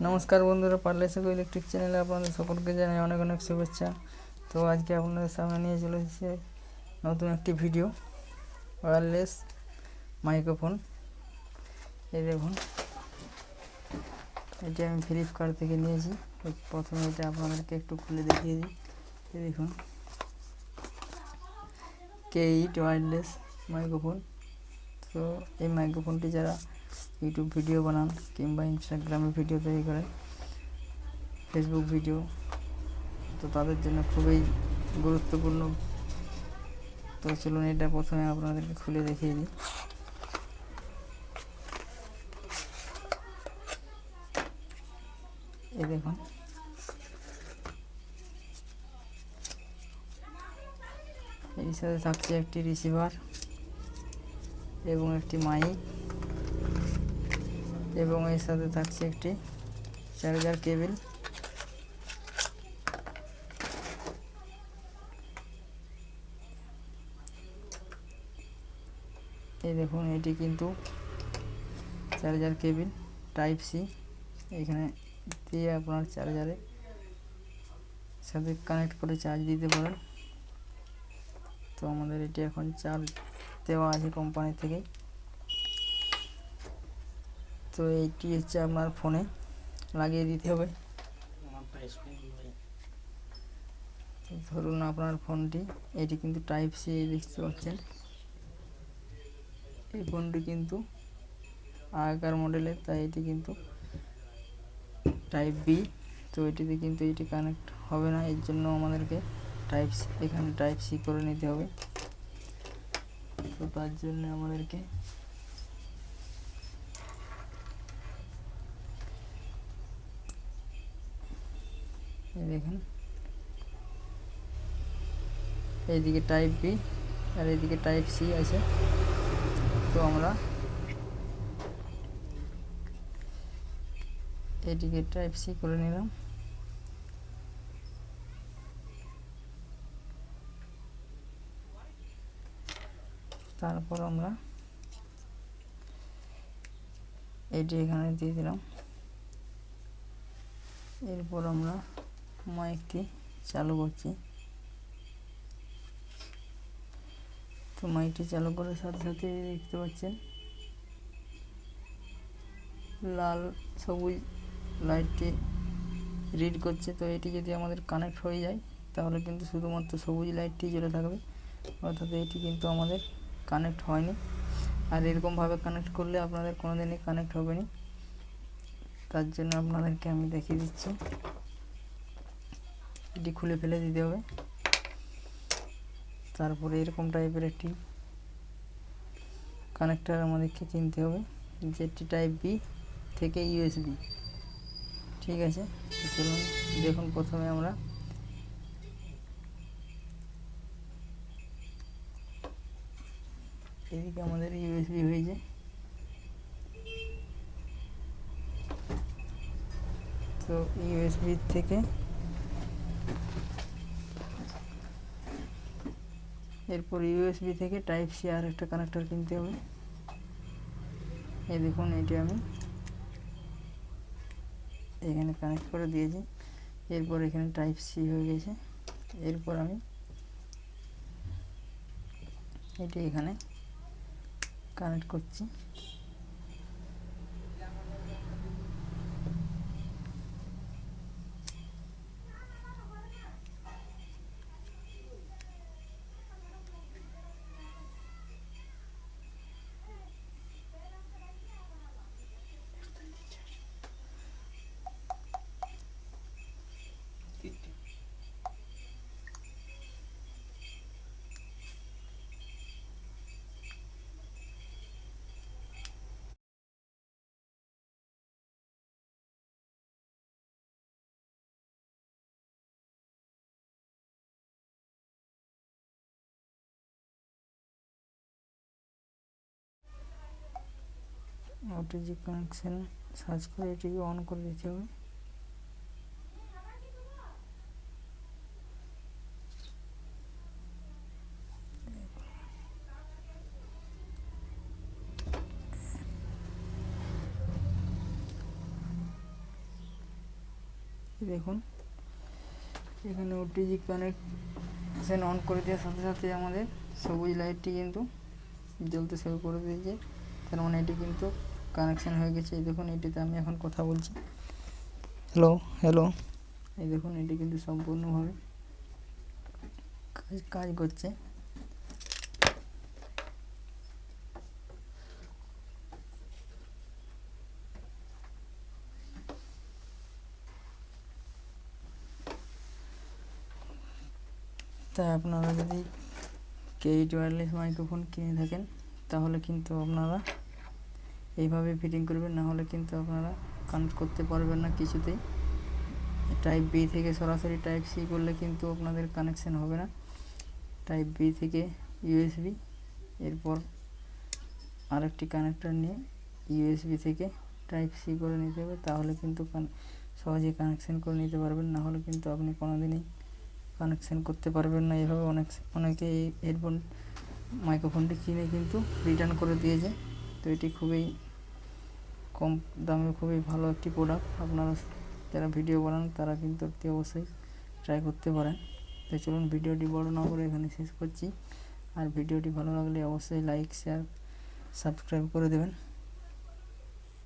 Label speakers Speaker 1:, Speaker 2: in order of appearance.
Speaker 1: নমস্কার বন্ধুরা, পারলেসেগো ইলেকট্রিক চ্যানেলে আপনাদের সকলকে জানাই অনেক অনেক শুভেচ্ছা। তো আজকে আপনাদের সামনে নিয়ে চলে এসেছে নতুন একটি ভিডিও, ওয়্যারলেস মাইক্রোফোন। এই দেখুন, এটি আমি ফ্লিপকার্ট থেকে নিয়েছি। প্রথমে এটা আপনাদেরকে একটু খুলে দেখিয়ে দিই। এই দেখুন, K8 ওয়্যারলেস মাইক্রোফোন। তো এই মাইক্রোফোনটি যারা ইউটিউব ভিডিও বানান কিংবা ইনস্টাগ্রামে ভিডিও তৈরি করেন, ফেসবুক ভিডিও, তো তাদের জন্য খুবই গুরুত্বপূর্ণ। তো চলুন এটা প্রথমে আপনাদেরকে খুলে দেখিয়ে দিই। এই দেখুন, এর সাথে থাকছে একটি রিসিভার এবং একটি মাইক, এবং এর সাথে থাকছে একটি চার্জার কেবল। এই দেখুন, এটি কিন্তু চার্জার কেবল টাইপ সি, এখানে দিয়ে আপনার চার্জারের সাথে কানেক্ট করে চার্জ দিতে পারেন। তো আমাদের এটি এখন চার্জ দেওয়া আছে কোম্পানি থেকে। তো এইটি হচ্ছে আপনার ফোনে লাগিয়ে দিতে হবে। ধরুন আপনার ফোনটি, এটি কিন্তু টাইপ সি দেখতে পাচ্ছেন। এই ফোনটি কিন্তু আগেকার মডেলের, তাই এটি কিন্তু টাইপ বি। তো এটিতে কিন্তু এটি কানেক্ট হবে না, এর জন্য আমাদেরকে এখানে টাইপ সি করে নিতে হবে। তো তার জন্য আমাদেরকে দেখুন, এইদিকে টাইপ বি আর এইদিকে টাইপ সি আছে। তো আমরা এটিকে টাইপ সি করে নিলাম। তারপর আমরা এটি এখানে দিয়ে দিলাম। এরপর আমরা মাইকটি চালু করছি। তো মাইকটি চালু করার সাথে সাথে দেখতে পাচ্ছেন লাল সবুজ লাইটটি রিড করছে। তো এটি যদি আমাদের কানেক্ট হয়ে যায় তাহলে কিন্তু শুধুমাত্র সবুজ লাইটটি জ্বলে থাকবে, অর্থাৎ এটি কিন্তু আমাদের কানেক্ট হয়নি। আর এরকমভাবে কানেক্ট করলে আপনাদের কোনোদিনই কানেক্ট হবে না। তার জন্য আপনাদেরকে আমি দেখিয়ে দিচ্ছি। এটি খুলে ফেলে দিতে হবে। তারপরে এরকম টাইপের একটি কানেক্টার আমাদেরকে কিনতে হবে, যেটি টাইপ বি থেকে ইউএসবি। ঠিক আছে, চলুন দেখুন। প্রথমে আমরা এদিকে আমাদের ইউএসবি হয়েছে। তো ইউএসবি থেকে এরপর ইউএসবি থেকে টাইপ সি আর একটা কানেক্টর কিনতে হবে। এই দেখুন, এটি আমি এখানে কানেক্ট করে দিয়েছি। এরপর এখানে টাইপ সি হয়ে গেছে। এরপর আমি এটি এখানে কানেক্ট করছি। ওটিজি কানেকশন সার্চ করে এটিকে অন করে দিতে হবে। দেখুন এখানে ওটিজি কানেকশন অন করে দেওয়ার সাথে সাথে আমাদের সবুজ লাইটটি কিন্তু জ্বলতে শুরু করে দিয়েছে, তার মানে এটি কিন্তু কানেকশন হয়ে গেছে। এই দেখুন এটিতে আমি এখন কথা বলছি, হ্যালো হ্যালো, এই দেখুন এটি কিন্তু সম্পূর্ণভাবে কাজ করছে। তাই আপনারা যদি K8 ওয়্যারলেস মাইক্রোফোন কিনে থাকেন তাহলে কিন্তু আপনারা এইভাবে ফিটিং করবেন, না হলে কিন্তু আপনারা কানেক্ট করতে পারবেন না কিছুতেই। টাইপ বি থেকে সরাসরি টাইপ সি করলে কিন্তু আপনাদের কানেকশন হবে না। টাইপ বি থেকে ইউএসবি, এরপর আরেকটি কানেক্টর নিয়ে ইউএসবি থেকে টাইপ সি করে নিতে হবে, তাহলে কিন্তু সহজে কানেকশন করে নিতে পারবেন, না হলে কিন্তু আপনি কোনোদিনই কানেকশন করতে পারবেন না। এভাবে অনেকে এই হেডফোন মাইক্রোফোনটি কিনে কিন্তু রিটার্ন করে দিয়েছে। তো এটি খুবই কম দামে খুবই ভালো একটি প্রোডাক্ট। আপনারা যারা ভিডিও বানান তারা কিন্তু একটি অবশ্যই ট্রাই করতে পারেন। তো চলুন ভিডিওটি বড় না করে এখানে শেষ করছি। আর ভিডিওটি ভালো লাগলে অবশ্যই লাইক, শেয়ার, সাবস্ক্রাইব করে দেবেন।